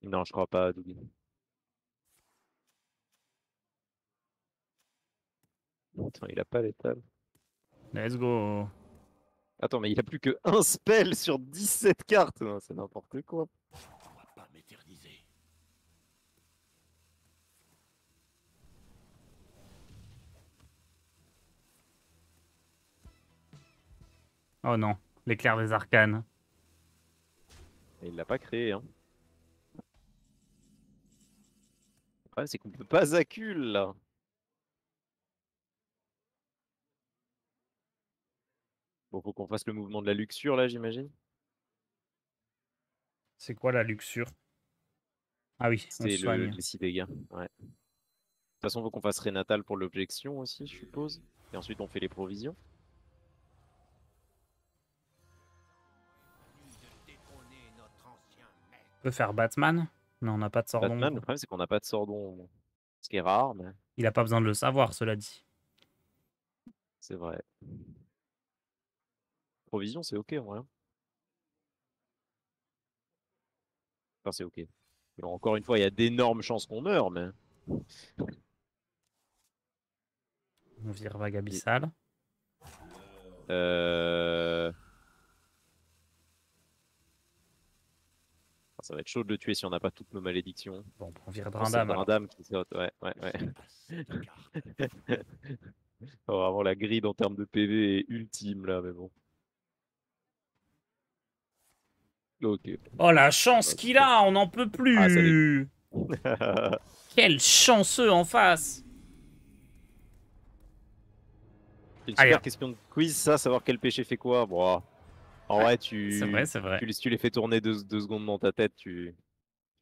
Non, je crois pas, Dougie. Attends, il a pas l'étal. Let's go. Attends, mais il a plus que un spell sur 17 cartes. Non, c'est n'importe quoi. On va pas m'éterniser. Oh non, l'éclair des arcanes. Et il l'a pas créé, hein. Le problème, c'est qu'on peut pas Zacul, là. Bon, faut qu'on fasse le mouvement de la luxure, là, j'imagine. C'est quoi la luxure? Ah oui, on C'est soigne. les 6 dégâts. Ouais. De toute façon, faut qu'on fasse Rénatal pour l'objection aussi, je suppose. Et ensuite, on fait les provisions. On peut faire Batman? Non, on n'a pas de sort Batman, le d'ombre. problème, c'est qu'on n'a pas de sort d'ombre. Ce qui est rare, mais Il a pas besoin de le savoir, cela dit. c'est vrai. Provision, c'est ok, en vrai. Enfin, c'est ok. Et encore une fois, il y a d'énormes chances qu'on meure, mais. On vire Vague Abyssal. Ça va être chaud de le tuer si on n'a pas toutes nos malédictions. Bon, on vire Oh, c'est Drindam alors. Drindam qui saute, ouais. Assez de cartes. Oh, vraiment, la grille en termes de PV est ultime là, mais bon. Ok. Oh la chance qu'il a, on n'en peut Ah, ça plus. Quel chanceux en face. C'est une Allez, super question de quiz, ça, savoir quel péché fait quoi. Bon, en vrai, c'est vrai, c'est vrai. tu les fais tourner deux secondes dans ta tête, tu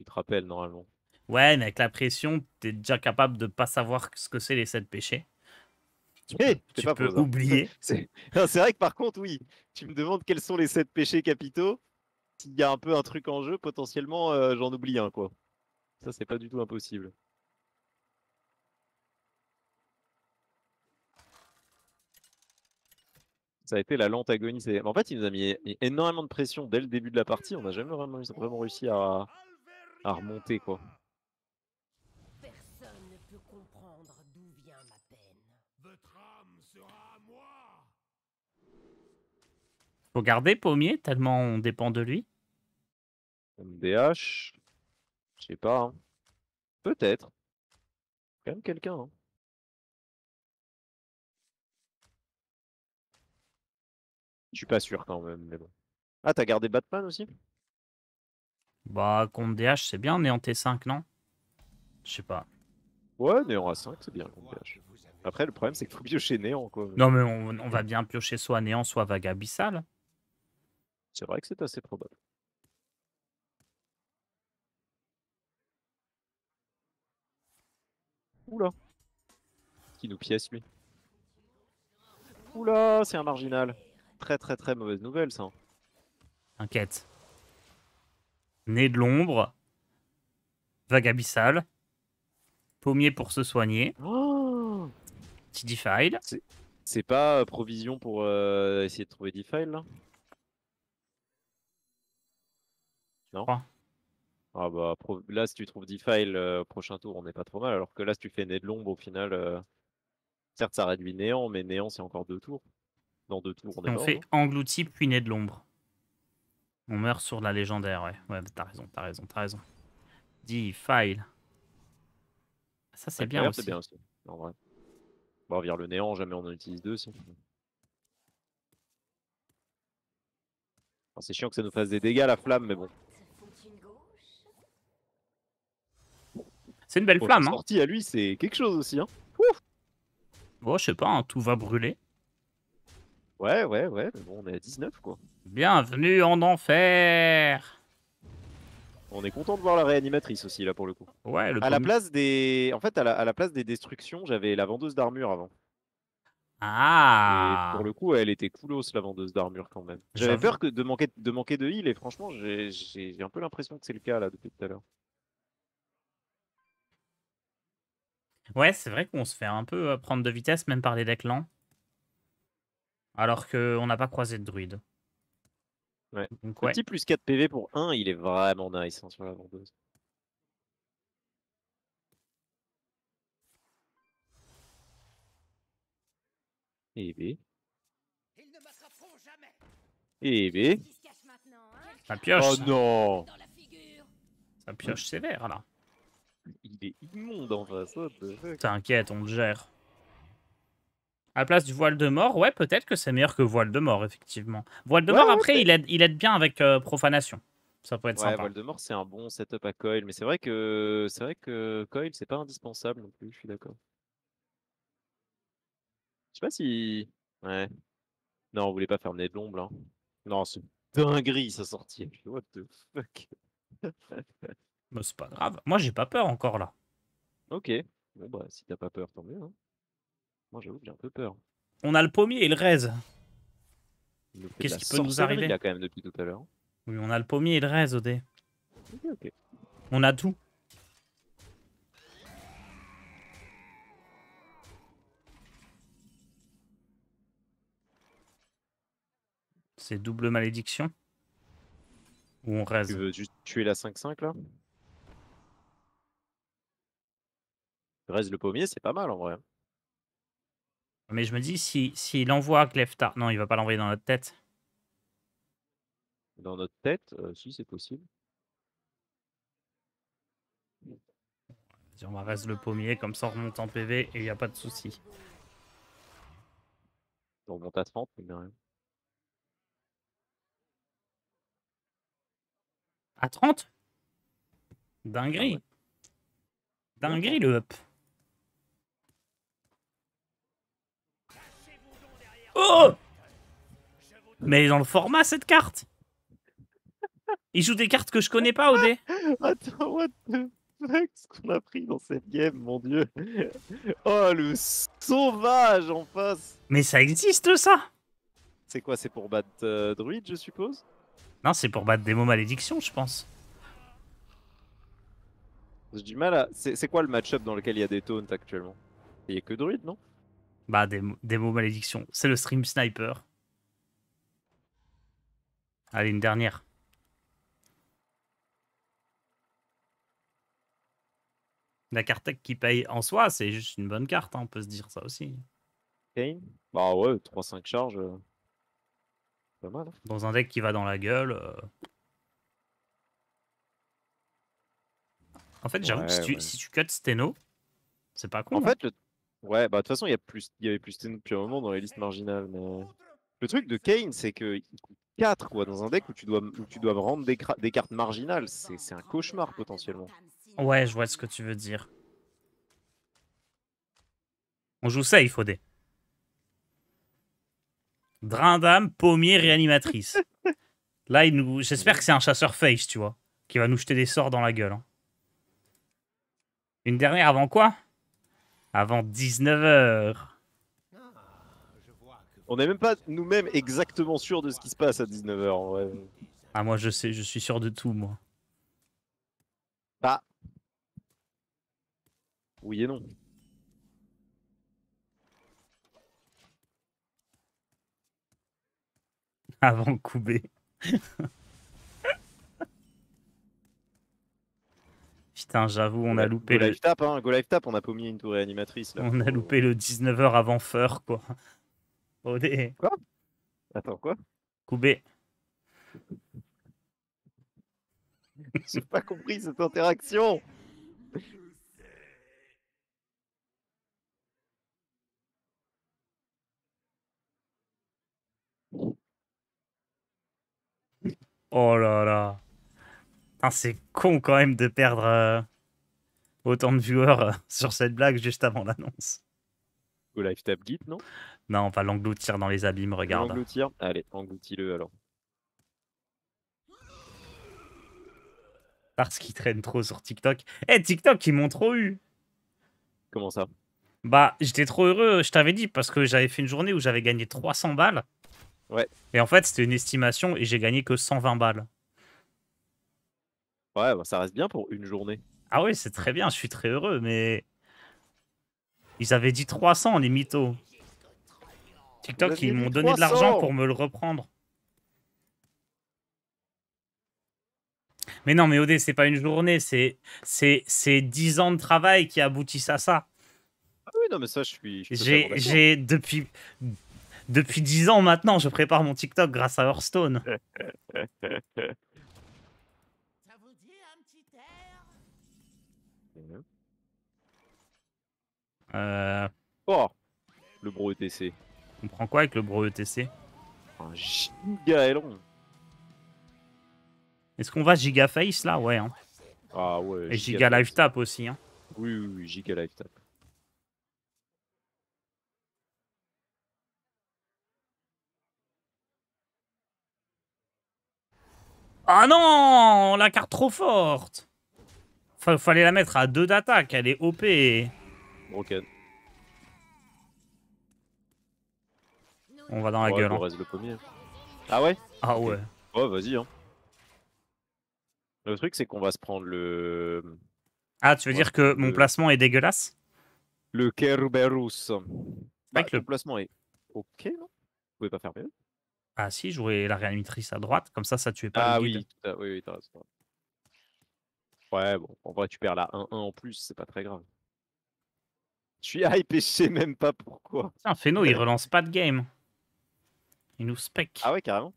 te rappelles normalement. Ouais, mais avec la pression, t'es déjà capable de pas savoir ce que c'est les 7 péchés. Hé, Tu pas peux faux, ça. oublier. Non, c'est vrai que par contre, oui, tu me demandes quels sont les 7 péchés capitaux. S'il y a un peu un truc en jeu, potentiellement, j'en oublie un, quoi. Ça, c'est pas du tout impossible. Ça a été la lente agonie. En fait, il nous a mis énormément de pression dès le début de la partie. On n'a jamais vraiment réussi à remonter, quoi. Personne ne peut comprendre d'où vient ma peine. Votre âme sera à moi. Faut garder Pommier, tellement on dépend de lui. MDH, je sais pas. Hein. Peut-être. Quand même quelqu'un. Hein. Je suis pas sûr quand même, mais bon. Ah, t'as gardé Batman aussi? Bah, contre DH, c'est bien, néant T5, non? Je sais pas. Ouais, Néant A5, c'est bien contre PH. Après, le problème, c'est qu'il faut piocher Néant, quoi. Non, mais on va bien piocher soit néant, soit vague abyssale. C'est vrai que c'est assez probable. Oula. Qui nous pièce, lui? Oula, c'est un marginal. Très très très mauvaise nouvelle, ça. T'inquiète. Nez de l'ombre. Vague abyssale. Pommier pour se soigner. Oh, Petit defile. c'est pas provision pour essayer de trouver Defile, là? Non? crois. Ah bah, là, si tu trouves Defile au prochain tour, on n'est pas trop mal. Alors que là, si tu fais Nez de l'ombre, au final, certes, ça réduit Néant, mais Néant, c'est encore 2 tours. Dans 2 tours, on Et est on mort, fait non? englouti puis nez de l'ombre. On meurt sur la légendaire, ouais. Ouais, t'as raison, t'as raison, t'as raison. Defile. Ça, c'est bien Incroyable, c'est aussi. bien aussi. En vrai. Bon, vire le Néant, jamais on en utilise deux, si. Enfin, c'est chiant que ça nous fasse des dégâts, la flamme, mais bon. C'est une belle Prochaine flamme, hein. sortie à lui, c'est quelque chose aussi, hein. Bon, je sais pas, hein, tout va brûler. Ouais, mais bon, on est à 19, quoi. Bienvenue en enfer. On est content de voir la réanimatrice aussi, là, pour le coup. Ouais, le À la pommier. place des... En fait, à la place des destructions, j'avais la vendeuse d'armure avant. Et pour Ah, le coup, elle était coolos, la vendeuse d'armure, quand même. J'avais j'avoue. peur de manquer de heal, et franchement, j'ai un peu l'impression que c'est le cas, là, depuis tout à l'heure. Ouais, c'est vrai qu'on se fait un peu prendre de vitesse, même par les decks lents. Alors qu'on n'a pas croisé de druide. Ouais. Donc Le ouais. petit plus 4 PV pour 1, il est vraiment nice, hein, sur la vendeuse. Eh B. Ils ne m'attraperont jamais. Eh B. Qui se cache maintenant, hein? Ça pioche, Oh ça. non! Dans la figure. Ça pioche sévère, là. Il est immonde en face, what the fuck. T'inquiète, on le gère. À la place du voile de mort, ouais, peut-être que c'est meilleur que voile de mort, effectivement. Voile de Ouais, mort, ouais, après, il aide bien avec profanation. Ça peut être ouais, sympa. Voldemort, c'est un bon setup à Coil, mais c'est vrai que Coil, c'est pas indispensable non plus, je suis d'accord. Je sais pas si... Ouais. Non, on voulait pas faire Nez de l'ombre, là. Non, c'est dinguerie, sa sortie. What the fuck. Mais c'est pas grave. Moi, j'ai pas peur encore, là. Ok. Bon, bah, si t'as pas peur, tant mieux, hein. Moi, j'avoue que j'ai un peu peur. On a le pommier et le raise. Il nous fait de Qu'est-ce la qui peut nous sorcellerie, arriver? là, quand même, depuis tout à l'heure. Oui, on a le pommier et le raise, OD. Ok. On a tout. C'est double malédiction. Ou on Tu raise. veux juste tuer la 5-5, là? Reste le pommier, c'est pas mal, en vrai. Mais je me dis, s'il envoie Cleftar... Non, il va pas l'envoyer dans notre tête. Dans notre tête, si, c'est possible. Vas-y, on va raise le pommier, comme ça on remonte en PV et il n'y a pas de souci. On monte à 30, mais rien. À 30? Ah Dinguerie. ouais. Dinguerie, le up. Oh! Mais dans le format, cette carte! Il joue des cartes que je connais pas, OD. Attends, what the fuck, ce qu'on a pris dans cette game, mon dieu. Oh, le sauvage en face. Mais ça existe, ça? C'est quoi, c'est pour battre Druid, je suppose? Non, c'est pour battre des mots malédiction, je pense. J'ai du mal à... C'est quoi le match-up dans lequel il y a des taunts actuellement? Il y a que Druid, non? Bah, des mots malédiction. C'est le stream sniper. Allez, une dernière. La carte tech qui paye en soi, c'est juste une bonne carte, hein, on peut se dire ça aussi. Kane? Bah ouais, 3-5 charges. Pas mal, hein. Dans un deck qui va dans la gueule. En fait, j'avoue que Ouais. si tu cuts Steno, c'est pas con. En Hein. fait, ouais, bah de toute façon, il y avait plus Steno depuis un moment dans les listes marginales, mais... Le truc de Kane, c'est qu'il coûte 4 quoi, dans un deck où tu dois rendre des cartes marginales. C'est un cauchemar potentiellement. Ouais, je vois ce que tu veux dire. On joue safe, OD. Drain d'âme, pommier, réanimatrice. Là, j'espère que c'est un chasseur face, tu vois, qui va nous jeter des sorts dans la gueule. Hein. Une dernière avant quoi? Avant 19 h. On n'est même pas nous-mêmes exactement sûrs de ce qui se passe à 19 h en vrai. Ah, moi, je sais, je suis sûr de tout, moi. Bah. Oui et non. Avant Koubé. Putain, j'avoue, on a loupé Go le... live tap, hein. Go live tap, on a pas mis une tour réanimatrice là. On a loupé le 19 h avant Feur, quoi. OD. Quoi? Attends, quoi? Koubé. J'ai pas compris cette interaction. Oh là là. Putain, c'est con quand même de perdre autant de viewers sur cette blague juste avant l'annonce. Go live tap git, non? Non, on va l'engloutir dans les abîmes, regarde. L'engloutir? Allez, engloutis-le alors. Parce qu'il traîne trop sur TikTok. Eh, TikTok, ils m'ont trop eu. Comment ça? Bah, j'étais trop heureux, je t'avais dit, parce que j'avais fait une journée où j'avais gagné 300 balles. Ouais. Et en fait, c'était une estimation et j'ai gagné que 120 balles. Ouais, bah, ça reste bien pour une journée. Ah oui, c'est très bien, je suis très heureux, mais... Ils avaient dit 300, les mythos. TikTok, aviez ils dit m'ont donné de l'argent 300. pour me le reprendre. Mais non, mais OD, c'est pas une journée, c'est 10 ans de travail qui aboutissent à ça. Ah oui, non, mais ça, je suis totalement d'accord. J'ai depuis 10 ans maintenant, je prépare mon TikTok grâce à Hearthstone. Ça vous dit un petit air? Oh, le bro ETC. On prend quoi avec le bro ETC? Un giga long. Est-ce qu'on va giga face là? Ouais. Hein. Ah ouais. Et giga live tap aussi. Hein. Oui, oui, oui, giga live tap. Ah non! La carte trop forte! Fallait la mettre à 2 d'attaque, elle est OP. Broken. On va dans la gueule. Hein. Reste le premier. Ah ouais? Ah Ok. ouais. Oh, vas-y. Hein. Le truc, c'est qu'on va se prendre le. Ah, tu veux dire que mon placement est dégueulasse? Le Kerberus. Bah, que le- ton placement est ok, non? Vous pouvez pas faire mieux? Ah si, jouer la réanimatrice à droite, comme ça tuait pas Ah le guide. oui, oui, oui, t'as raison. Ouais, bon, en vrai, tu perds la 1-1 en plus, c'est pas très grave. Je suis hype et je sais même pas pourquoi. Tiens, Feno, il relance pas de game. Il nous spec. Ah ouais, carrément.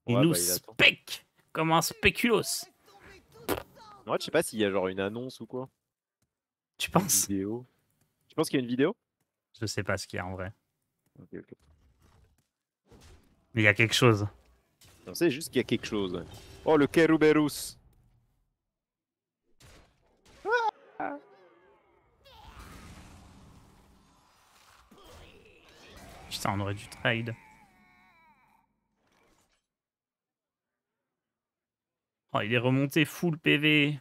Il Ouais, nous bah, il attend. spec comme un spéculos. Ouais, je sais pas s'il y a genre une annonce ou quoi. Tu Une penses? vidéo. Tu penses qu'il y a une vidéo? Je sais pas ce qu'il y a en vrai. Ok, ok. Mais il y a quelque chose. On sait juste qu'il y a quelque chose. Ouais. Oh, le Keruberus. Putain, on aurait dû trade. Oh, il est remonté full PV.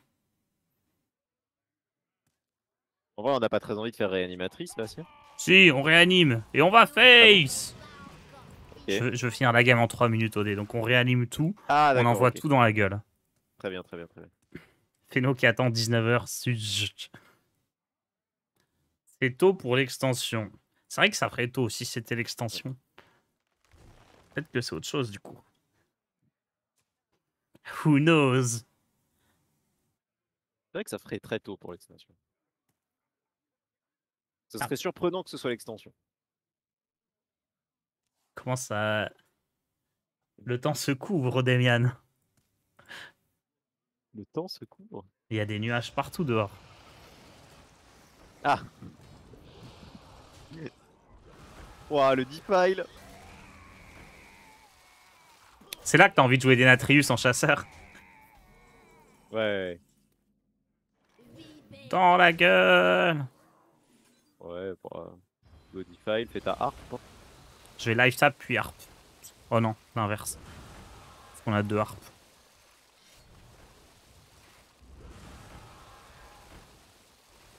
En vrai, on n'a pas très envie de faire réanimatrice là, si. Si, on réanime. Et on va face. Ok. Je veux finir la game en 3 minutes au dé. Donc on réanime tout. Ah, On d'accord. envoie ok. tout dans la gueule. Très bien, très bien, très bien. Feno qui attend 19 h. C'est tôt pour l'extension. C'est vrai que ça ferait tôt si c'était l'extension. Peut-être que c'est autre chose du coup. Who knows? C'est vrai que ça ferait très tôt pour l'extension. Ce serait surprenant que ce soit l'extension. Comment ça... Le temps se couvre, Demian. Le temps se couvre. Il y a des nuages partout dehors. Ah. Ouah, le defile. C'est là que t'as envie de jouer des Natrius en chasseur. Ouais. Dans la gueule. Ouais, le defile, fais ta harpe. hein. Je vais live tap puis harp. Oh non, l'inverse. Parce qu'on a 2 harpes.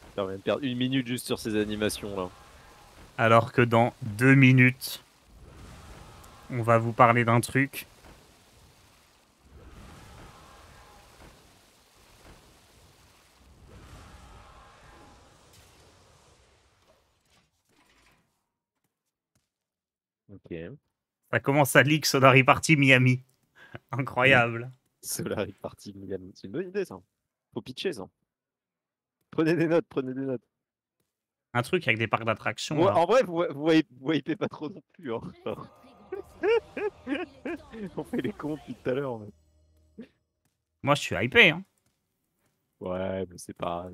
Putain, on vient de perdre 1 minute juste sur ces animations là. Alors que dans 2 minutes, on va vous parler d'un truc. Ok. Ça commence à leak Solari Party Miami. Incroyable. Solari Party Miami. C'est une bonne idée ça. Faut pitcher ça. Prenez des notes, prenez des notes. Un truc avec des parcs d'attractions. Ouais, là. en vrai, vous hypez pas trop non plus. Hein. Genre, on fait les cons depuis tout à l'heure. Mais... Moi, je suis hypé. Hein. Ouais, mais c'est pas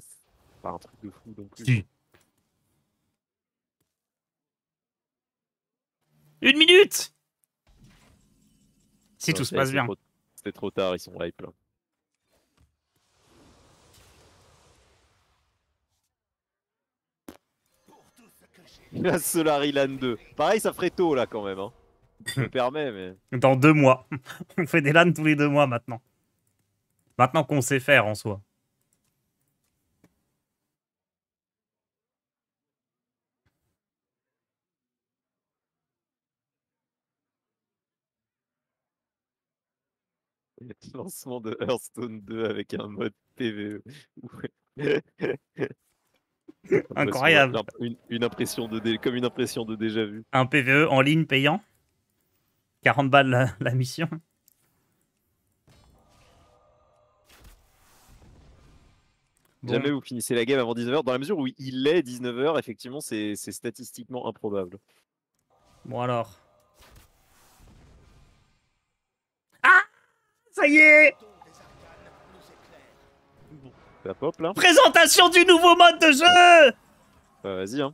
un truc de fou non plus. Si. 1 minute. Si Non, tout se passe bien. C'était trop tard, ils sont hype là. La Solari Land 2. Pareil, ça ferait tôt là quand même. Hein. Je me permets, mais. Dans 2 mois. On fait des LAN tous les 2 mois maintenant. Maintenant qu'on sait faire en soi. Lancement de Hearthstone 2 avec un mode PvE. Incroyable. Une impression comme une impression de déjà vu. Un PvE en ligne payant. 40 balles la mission. Bon. Jamais vous finissez la game avant 19h. Dans la mesure où il est 19h, effectivement, c'est statistiquement improbable. Bon alors. Ah, ça y est. Ça pop là. Présentation du nouveau mode de jeu. Bah, vas-y, hein.